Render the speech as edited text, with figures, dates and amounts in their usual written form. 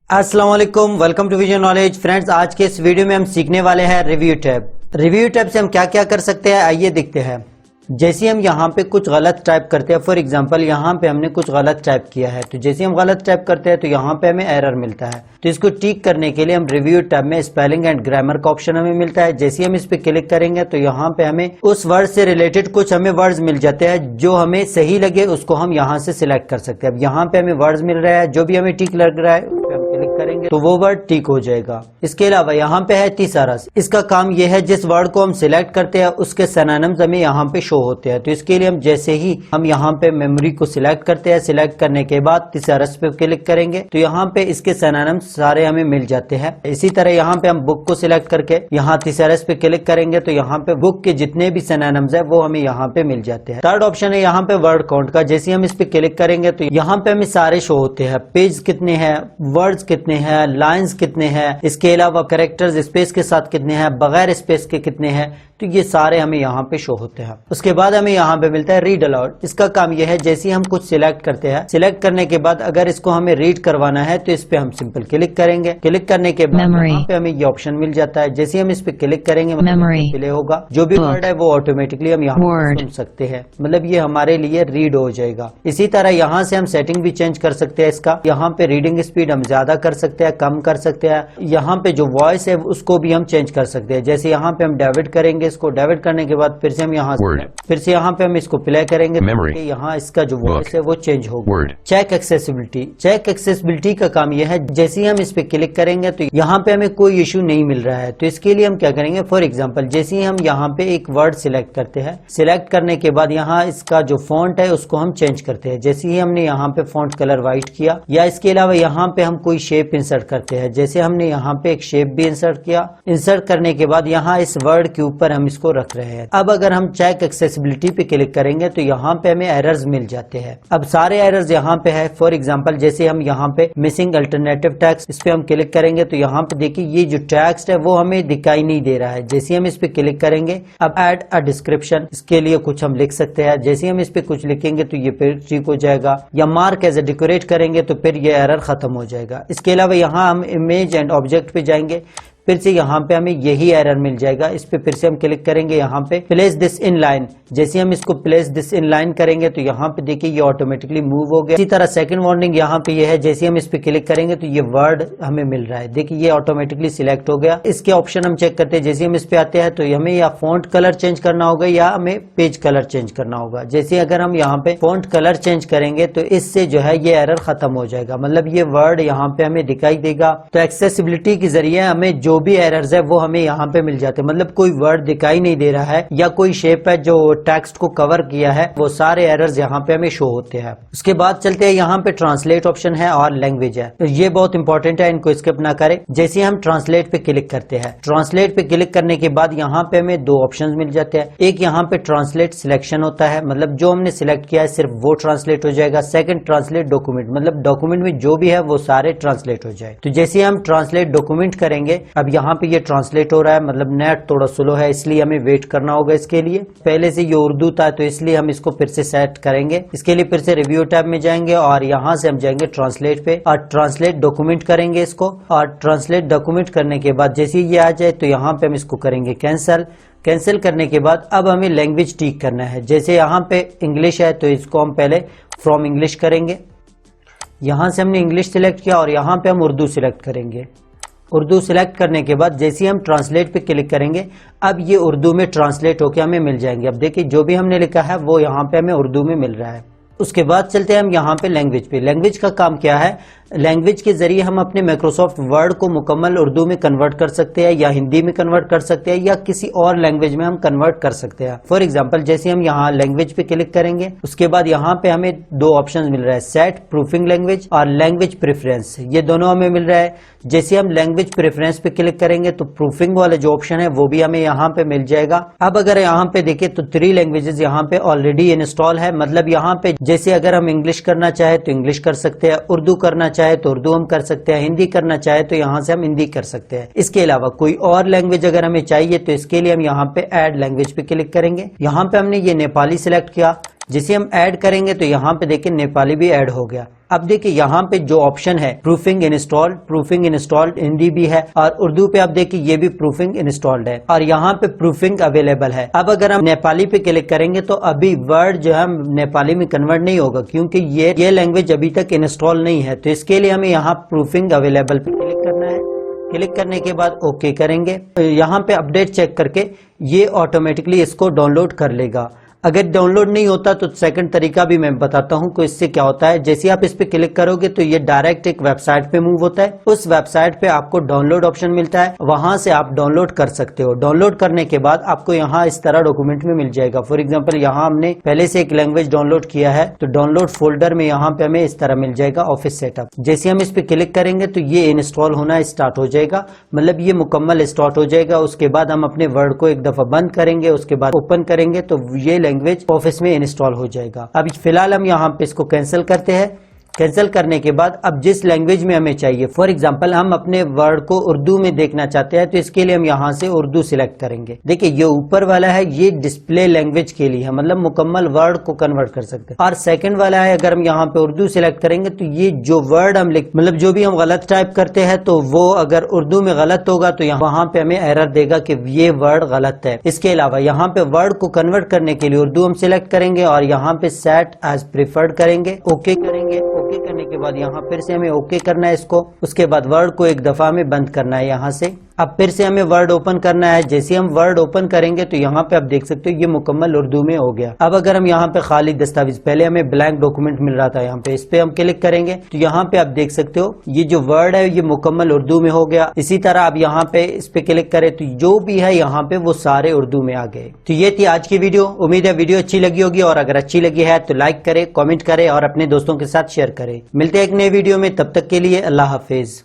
अस्सलाम वालेकुम, welcome to Vision Knowledge. Friends, आज के इस वीडियो में हम सीखने वाले हैं रिव्यू टैब। रिव्यू टैब से हम क्या क्या कर सकते हैं, आइए देखते हैं। जैसे हम यहाँ पे कुछ गलत टाइप करते हैं, फॉर एग्जांपल यहाँ पे हमने कुछ गलत टाइप किया है, तो जैसे हम गलत टाइप करते हैं तो यहाँ पे हमें एरर मिलता है। तो इसको ठीक करने के लिए हम रिव्यू टैब में स्पेलिंग एंड ग्रामर का ऑप्शन हमें मिलता है। जैसे हम इस पे क्लिक करेंगे तो यहाँ पे हमें उस वर्ड से रिलेटेड कुछ हमें वर्ड्स मिल जाते हैं, जो हमें सही लगे उसको हम यहाँ से सिलेक्ट कर सकते हैं। अब यहाँ पे हमें वर्ड्स मिल रहा है, जो भी हमें ठीक लग रहा है उस पे हम क्लिक करेंगे तो वो वर्ड ठीक हो जाएगा। इसके अलावा यहाँ पे है थिसॉरस। इसका काम यह है, जिस वर्ड को हम सिलेक्ट करते हैं उसके सिनोनिम्स हमें यहाँ पे शो होते हैं। तो इसके लिए हम जैसे ही हम यहाँ पे मेमोरी को सिलेक्ट करते हैं, सिलेक्ट करने के बाद थिसॉरस पे क्लिक करेंगे तो यहाँ पे इसके सिनोनिम्स सारे हमें मिल जाते हैं। इसी तरह यहाँ पे हम बुक को सिलेक्ट करके यहाँ थिसॉरस पे क्लिक करेंगे तो यहाँ पे बुक के जितने भी सिनोनिम्स है वो हमें यहाँ पे मिल जाते हैं। थर्ड ऑप्शन है यहाँ पे वर्ड काउंट का। जैसे हम इस पे क्लिक करेंगे तो यहाँ पे हमें सारे शो होते हैं, पेज कितने हैं, वर्ड्स कितने हैं, लाइन्स कितने हैं, इसके अलावा कैरेक्टर्स स्पेस के साथ कितने हैं, बगैर स्पेस के कितने हैं, तो ये सारे हमें यहाँ पे शो होते हैं। उसके बाद हमें यहाँ पे मिलता है रीड अलाउड। इसका काम यह है, जैसे हम कुछ सिलेक्ट करते हैं, सिलेक्ट करने के बाद अगर इसको हमें रीड करवाना है तो इस पे हम सिंपल क्लिक करेंगे। क्लिक करने के बाद यहाँ पे हमें ये ऑप्शन मिल जाता है। जैसे हम इस पे क्लिक करेंगे प्ले होगा, जो भी वर्ड है वो ऑटोमेटिकली हम यहाँ सुन सकते हैं, मतलब ये हमारे लिए रीड हो जाएगा। इसी तरह यहाँ से हम सेटिंग भी चेंज कर सकते हैं इसका। यहाँ पे रीडिंग स्पीड हम ज्यादा कर सकते हैं, कम कर सकते हैं। यहाँ पे जो वॉइस है उसको भी हम चेंज कर सकते हैं। जैसे यहाँ पे हम डेविड करेंगे, इसको डेविड करने के बाद फिर से हम यहाँ पे हम इसको प्ले करेंगे, यहाँ इसका जो वॉइस है वो चेंज होगा। Check accessibility. चेक एक्सेसिबिलिटी का काम यह है, जैसे ही हम इस पे क्लिक करेंगे तो यहाँ पे हमें कोई इशू नहीं मिल रहा है। तो इसके लिए हम क्या करेंगे, फॉर एग्जांपल जैसे ही हम यहाँ पे एक वर्ड सिलेक्ट करते हैं, सिलेक्ट करने के बाद यहाँ इसका जो फॉन्ट है उसको हम चेंज करते हैं। जैसे ही हमने यहाँ पे फॉन्ट कलर व्हाइट किया, या इसके अलावा यहाँ पे हम कोई शेप इंसर्ट करते हैं, जैसे हमने यहाँ पे एक शेप भी इंसर्ट किया। इंसर्ट करने के बाद यहाँ इस वर्ड के ऊपर हम इसको रख रहे हैं। अब अगर हम चेक एक्सेसिबिलिटी पे क्लिक करेंगे तो यहाँ पे हमें एरर्स मिल जाते हैं। अब सारे एरर्स यहाँ पे है। फॉर एग्जांपल जैसे हम यहाँ पे मिसिंग अल्टरनेटिव टेक्स्ट, इस पे हम क्लिक करेंगे तो यहाँ पे देखिए ये जो टेक्स्ट है वो हमें दिखाई नहीं दे रहा है। जैसे हम इस पे क्लिक करेंगे, अब ऐड अ डिस्क्रिप्शन, इसके लिए कुछ हम लिख सकते हैं। जैसे हम इस पे कुछ लिखेंगे तो ये फिर ठीक हो जाएगा, या मार्क एज ए डेकोरेट करेंगे तो फिर ये एरर खत्म हो जाएगा। इसके अलावा यहाँ हम इमेज एंड ऑब्जेक्ट पे जाएंगे, फिर से यहाँ पे हमें यही एरर मिल जाएगा। इस पे फिर से हम क्लिक करेंगे, यहाँ पे प्लेस दिस इन लाइन। जैसे हम इसको प्लेस दिस इन लाइन करेंगे तो यहाँ पे देखिए ये ऑटोमेटिकली मूव हो गया। इसी तरह सेकंड वार्निंग यहाँ पे ये है, जैसे हम इस पे क्लिक करेंगे तो ये वर्ड हमें मिल रहा है, देखिए ये ऑटोमेटिकली सिलेक्ट हो गया। इसके ऑप्शन हम चेक करते हैं। जैसे हम इस पे आते हैं तो हमें या फॉन्ट कलर चेंज करना होगा या हमें पेज कलर चेंज करना होगा। जैसे अगर हम यहाँ पे फॉन्ट कलर चेंज करेंगे तो इससे जो है ये एरर खत्म हो जाएगा, मतलब ये वर्ड यहाँ पे हमें दिखाई देगा। तो एक्सेसिबिलिटी के जरिए हमें जो भी एरर्स है वो हमें यहाँ पे मिल जाते हैं, मतलब कोई वर्ड दिखाई नहीं दे रहा है या कोई शेप है जो टेक्स्ट को कवर किया है, वो सारे एरर्स यहाँ पे हमें शो होते हैं। उसके बाद चलते हैं, यहाँ पे ट्रांसलेट ऑप्शन है और लैंग्वेज है, तो ये बहुत इंपॉर्टेंट है, इनको स्किप ना करें। जैसे हम ट्रांसलेट पे क्लिक करते हैं, ट्रांसलेट पे क्लिक करने के बाद यहाँ पे हमें दो ऑप्शन मिल जाते हैं। एक यहाँ पे ट्रांसलेट सिलेक्शन होता है, मतलब जो हमने सिलेक्ट किया है सिर्फ वो ट्रांसलेट हो जाएगा। सेकंड ट्रांसलेट डॉक्यूमेंट, मतलब डॉक्यूमेंट में जो भी है वो सारे ट्रांसलेट हो जाए। तो जैसे हम ट्रांसलेट डॉक्यूमेंट करेंगे, अब यहाँ पे ये ट्रांसलेट हो रहा है, मतलब नेट थोड़ा स्लो है इसलिए हमें वेट करना होगा इसके लिए। पहले से ये उर्दू था तो इसलिए हम इसको फिर से सेट करेंगे। इसके लिए फिर से रिव्यू टैब में जाएंगे और यहाँ से हम जाएंगे ट्रांसलेट पे और ट्रांसलेट डॉक्यूमेंट करेंगे इसको। और ट्रांसलेट डॉक्यूमेंट करने के बाद जैसे ये आ जाए तो यहाँ पे हम इसको करेंगे कैंसिल। कैंसिल करने के बाद अब हमें लैंग्वेज ठीक करना है। जैसे यहाँ पे इंग्लिश है तो इसको हम पहले फ्रॉम इंग्लिश करेंगे। यहाँ से हमने इंग्लिश सिलेक्ट किया और यहाँ पे हम उर्दू सिलेक्ट करेंगे। उर्दू सिलेक्ट करने के बाद जैसे हम ट्रांसलेट पे क्लिक करेंगे, अब ये उर्दू में ट्रांसलेट होके हमें मिल जाएंगे। अब देखिए जो भी हमने लिखा है वो यहाँ पे हमें उर्दू में मिल रहा है। उसके बाद चलते हैं हम यहाँ पे लैंग्वेज पे। लैंग्वेज का काम क्या है, लैंग्वेज के जरिए हम अपने माइक्रोसॉफ्ट वर्ड को मुकम्मल उर्दू में कन्वर्ट कर सकते हैं, या हिंदी में कन्वर्ट कर सकते हैं, या किसी और लैंग्वेज में हम कन्वर्ट कर सकते हैं। फॉर एग्जांपल जैसे हम यहाँ लैंग्वेज पे क्लिक करेंगे, उसके बाद यहाँ पे हमें दो ऑप्शन मिल रहा है, सेट प्रूफिंग लैंग्वेज और लैंग्वेज प्रेफरेंस, ये दोनों हमें मिल रहा है। जैसे हम लैंग्वेज प्रेफरेंस पे क्लिक करेंगे तो प्रूफिंग वाला जो ऑप्शन है वो भी हमें यहाँ पे मिल जाएगा। अब अगर यहाँ पे देखें तो 3 लैंग्वेजेस यहाँ पे ऑलरेडी इंस्टॉल है, मतलब यहाँ पे जैसे अगर हम इंग्लिश करना चाहे तो इंग्लिश कर सकते हैं, उर्दू करना चाहे तो उर्दू हम कर सकते हैं, हिंदी करना चाहे तो यहाँ से हम हिंदी कर सकते हैं। इसके अलावा कोई और लैंग्वेज अगर हमें चाहिए तो इसके लिए हम यहाँ पे ऐड लैंग्वेज पे क्लिक करेंगे। यहाँ पे हमने ये नेपाली सिलेक्ट किया। जैसे हम ऐड करेंगे तो यहाँ पे देखिए नेपाली भी ऐड हो गया। अब देखिए यहाँ पे जो ऑप्शन है प्रूफिंग इंस्टॉल्ड हिंदी भी है और उर्दू पे आप देखिए ये भी प्रूफिंग इंस्टॉल्ड है और यहाँ पे प्रूफिंग अवेलेबल है। अब अगर हम नेपाली पे क्लिक करेंगे तो अभी वर्ड जो है नेपाली में कन्वर्ट नहीं होगा क्योंकि ये लैंग्वेज अभी तक इंस्टॉल नहीं है। तो इसके लिए हमें यहाँ प्रूफिंग अवेलेबल पे क्लिक करना है। क्लिक करने के बाद ओके करेंगे। यहाँ पे अपडेट चेक करके ये ऑटोमेटिकली इसको डाउनलोड कर लेगा। अगर डाउनलोड नहीं होता तो सेकंड तरीका भी मैं बताता हूं कि इससे क्या होता है। जैसे आप इस पे क्लिक करोगे तो ये डायरेक्ट एक वेबसाइट पे मूव होता है। उस वेबसाइट पे आपको डाउनलोड ऑप्शन मिलता है, वहां से आप डाउनलोड कर सकते हो। डाउनलोड करने के बाद आपको यहाँ इस तरह डॉक्यूमेंट में मिल जाएगा। फॉर एग्जाम्पल यहाँ हमने पहले से एक लैंग्वेज डाउनलोड किया है तो डाउनलोड फोल्डर में यहाँ पे हमें इस तरह मिल जाएगा ऑफिस सेटअप। जैसे हम इस पे क्लिक करेंगे तो ये इंस्टॉल होना स्टार्ट हो जाएगा, मतलब ये मुकम्मल स्टार्ट हो जाएगा। उसके बाद हम अपने वर्ड को एक दफा बंद करेंगे, उसके बाद ओपन करेंगे तो ये लैंग्वेज ऑफिस में इंस्टॉल हो जाएगा। अब फिलहाल हम यहाँ पे इसको कैंसिल करते हैं। कैंसिल करने के बाद अब जिस लैंग्वेज में हमें चाहिए, फॉर एग्जांपल हम अपने वर्ड को उर्दू में देखना चाहते हैं तो इसके लिए हम यहाँ से उर्दू सिलेक्ट करेंगे। देखिए ये ऊपर वाला है ये डिस्प्ले लैंग्वेज के लिए है, मतलब मुकम्मल वर्ड को कन्वर्ट कर सकते हैं। और सेकंड वाला है अगर हम यहाँ पे उर्दू सिलेक्ट करेंगे तो ये जो वर्ड हम मतलब जो भी हम गलत टाइप करते हैं तो वो अगर उर्दू में गलत होगा तो वहां पे हमें एरर देगा कि ये वर्ड गलत है। इसके अलावा यहाँ पे वर्ड को कन्वर्ट करने के लिए उर्दू हम सिलेक्ट करेंगे और यहाँ पे सेट एज प्रिफर्ड करेंगे, ओके करेंगे। ओके करने के बाद यहाँ फिर से हमें ओके करना है इसको। उसके बाद वर्ड को एक दफा में बंद करना है यहाँ से। अब फिर से हमें वर्ड ओपन करना है। जैसे हम वर्ड ओपन करेंगे तो यहाँ पे आप देख सकते हो ये मुकम्मल उर्दू में हो गया। अब अगर हम यहाँ पे खाली दस्तावेज, पहले हमें ब्लैंक डॉक्यूमेंट मिल रहा था, यहाँ पे इस पे हम क्लिक करेंगे तो यहाँ पे आप देख सकते हो ये जो वर्ड है ये मुकम्मल उर्दू में हो गया। इसी तरह आप यहाँ पे इस पे क्लिक करें तो जो भी है यहाँ पे वो सारे उर्दू में आ गए। तो ये थी आज की वीडियो। उम्मीद है वीडियो अच्छी लगी होगी और अगर अच्छी लगी है तो लाइक करे, कॉमेंट करे और अपने दोस्तों के साथ शेयर करे। मिलते हैं एक नए वीडियो में, तब तक के लिए अल्लाह हाफिज।